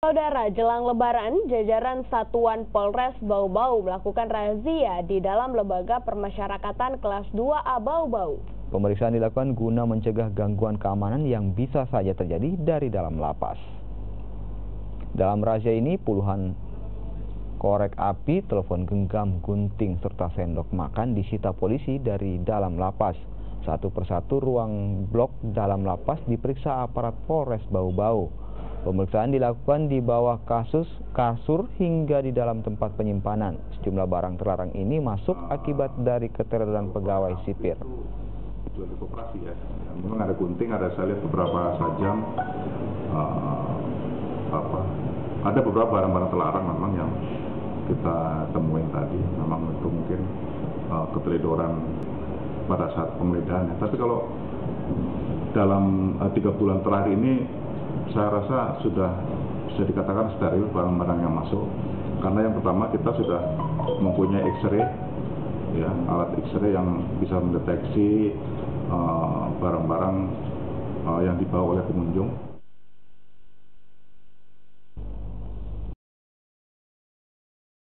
Saudara, jelang Lebaran, jajaran Satuan Polres Bau-Bau melakukan razia di dalam lembaga permasyarakatan kelas 2A Bau-Bau. Pemeriksaan dilakukan guna mencegah gangguan keamanan yang bisa saja terjadi dari dalam lapas. Dalam razia ini, puluhan korek api, telepon genggam, gunting, serta sendok makan disita polisi dari dalam lapas. Satu persatu ruang blok dalam lapas diperiksa aparat Polres Bau-Bau. Pemeriksaan dilakukan di bawah kasur hingga di dalam tempat penyimpanan. Sejumlah barang terlarang ini masuk akibat dari keteroran pegawai sipir. Tujuan koperasi ya. Memang ada gunting, ada saya lihat beberapa sajam, ada beberapa barang-barang terlarang memang yang kita temuin tadi. Memang itu mungkin keteledoran pada saat penggeledahan. Tapi kalau dalam 3 bulan terakhir ini saya rasa sudah bisa dikatakan steril barang-barang yang masuk, karena yang pertama kita sudah mempunyai X-ray, ya, alat X-ray yang bisa mendeteksi barang-barang yang dibawa oleh pengunjung.